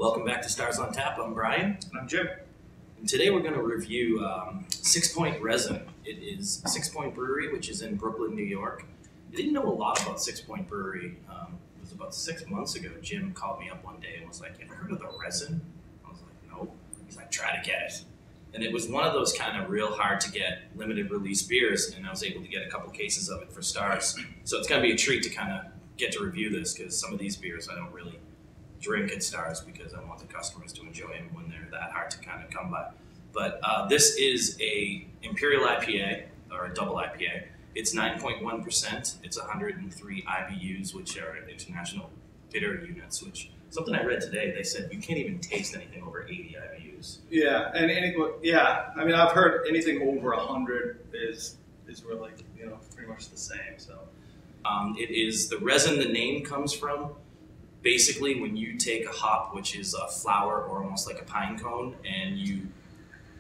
Welcome back to Stars on Tap. I'm Brian. And I'm Jim. And today we're going to review Sixpoint Resin. It is Sixpoint Brewery, which is in Brooklyn, New York. I didn't know a lot about Sixpoint Brewery. It was about 6 months ago. Jim called me up one day and was like, "You ever heard of the Resin?" I was like, "No." He's like, "Try to get it." And it was one of those kind of real hard to get limited release beers, and I was able to get a couple cases of it for Stars. So it's going to be a treat to kind of get to review this, because some of these beers I don't really drink at Stars because I want the customers to enjoy them when they're that hard to kind of come by. But this is a Imperial IPA, or a double IPA. It's 9.1%. It's 103 IBUs, which are international bitter units, which something I read today, they said you can't even taste anything over 80 IBUs. Yeah, and I mean, I've heard anything over 100 is really, pretty much the same. So it is the resin the name comes from. Basically, when you take a hop, which is a flower or almost like a pine cone, and you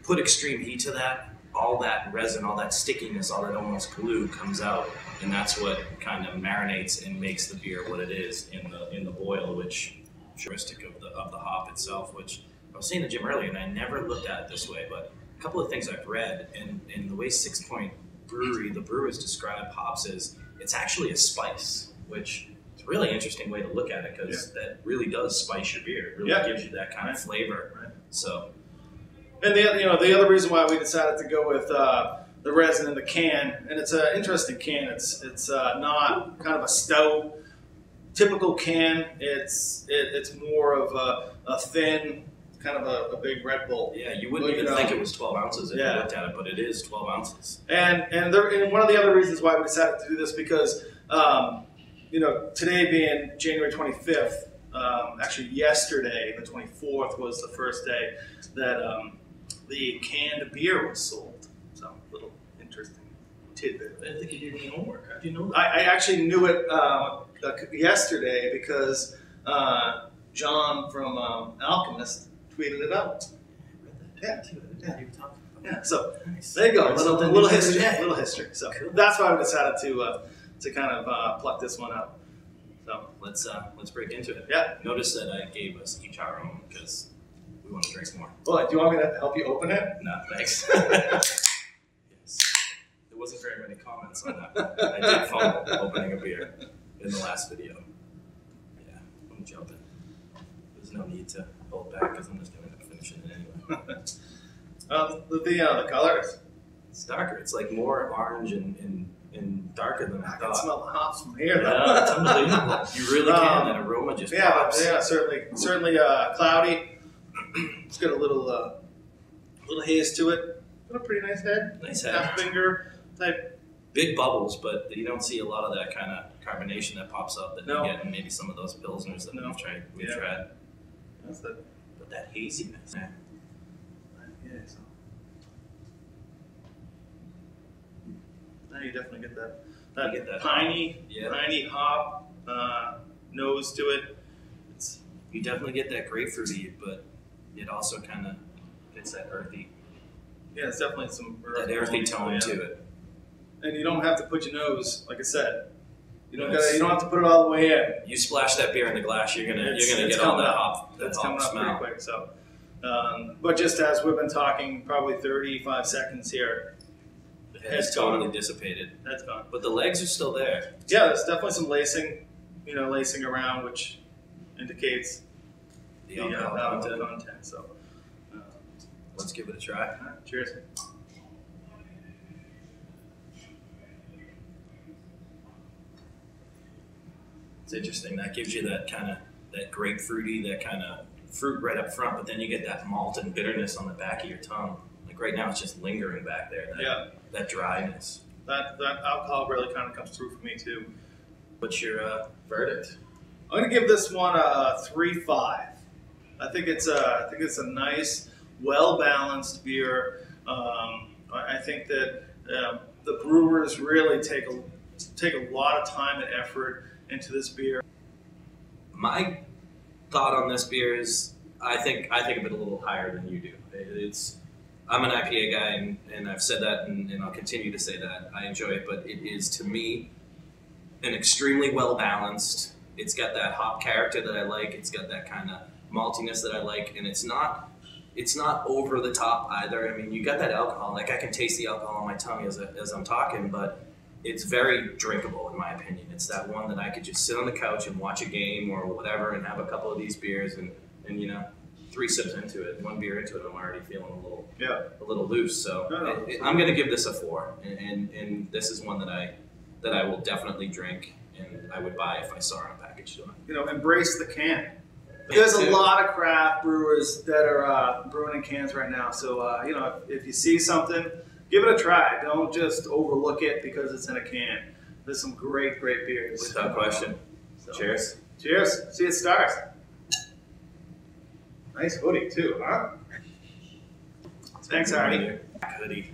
put extreme heat to that, all that resin, all that stickiness, all that almost glue comes out, and that's what kind of marinates and makes the beer what it is in the boil, which is characteristic of the hop itself. Which I was saying to Jim earlier, and I never looked at it this way, but a couple of things I've read, and the way Sixpoint Brewery, the brewers describe hops as it's actually a spice, which it's a really interesting way to look at it, because that really does spice your beer. It really gives you that kind of flavor. Right. So, and the other reason why we decided to go with the resin in the can, and it's an interesting can. It's not kind of a stout typical can. It's more of a thin, kind of a big Red Bull. Yeah, you wouldn't even think it was 12 ounces if you looked at it, but it is 12 ounces. And one of the other reasons why we decided to do this, because today being January 25th, actually yesterday, the 24th, was the first day that the canned beer was sold. So, a little interesting tidbit. I didn't think you did any homework. How do you know that? I actually knew it yesterday because John from Alchemist tweeted it out. Yeah. So there you go. A little history. So cool. That's why we decided to kind of pluck this one out. So let's break into it. Yeah. Notice that I gave us each our own because we want to drink more. Well, do you want me to help you open it? No, thanks. Yes. There wasn't very many comments on that. I did fumble opening a beer in the last video. Yeah, I'm jumping. There's no need to hold back because I'm just going to end up finishing it anyway. The colors. It's darker. It's like more orange and darker than I thought. I can smell the hops from here. Yeah, it's unbelievable. You really can. That aroma just pops. Yeah, certainly cloudy. It's got a little haze to it. Got a pretty nice head. Nice head. Half finger type. Big bubbles, but you don't see a lot of that kind of carbonation that pops up that you get in maybe some of those pilsners that we've tried. That's it. But that haziness. Yeah. So. Now you definitely get that piney hop nose to it. You definitely get that grapefruity, but it also kind of gets that earthy. Yeah, it's definitely some earthy tone to it. And you don't have to put your nose, like I said. You don't have to put it all the way in. You splash that beer in the glass, you're gonna get all that hop. That's coming up pretty quick. So, but just as we've been talking, probably 35 seconds here. The head's totally dissipated. That's gone. But the legs are still there. Yeah, there's definitely some lacing around, which indicates the alcohol content. So, let's give it a try. All right, cheers. It's interesting. That gives you that kind of grapefruity, that kind of fruit right up front, but then you get that malt and bitterness on the back of your tongue. Like right now, it's just lingering back there. That dryness. That alcohol really kind of comes through for me too. What's your verdict? I'm gonna give this one a 3.5. I think it's a nice, well balanced beer. I think that the brewers really take a lot of time and effort into this beer. My thought on this beer is I think of it a little higher than you do. I'm an IPA guy, and I've said that, and I'll continue to say that. I enjoy it, but it is, to me, an extremely well balanced. It's got that hop character that I like. It's got that kind of maltiness that I like, and it's not over the top either. I mean, you got that alcohol. Like I can taste the alcohol on my tongue as I'm talking, but it's very drinkable in my opinion. It's that one that I could just sit on the couch and watch a game or whatever, and have a couple of these beers, and 3 sips into it, 1 beer into it, I'm already feeling a little loose. So I'm going to give this a 4, and this is one that I will definitely drink, and I would buy if I saw it on a package store. Embrace the can. There's a lot of craft brewers that are brewing in cans right now. So if you see something, give it a try. Don't just overlook it because it's in a can. There's some great beers. Without question. So, cheers. Cheers. See it stars. Nice hoodie too, huh? Thanks, Artie. Hoodie.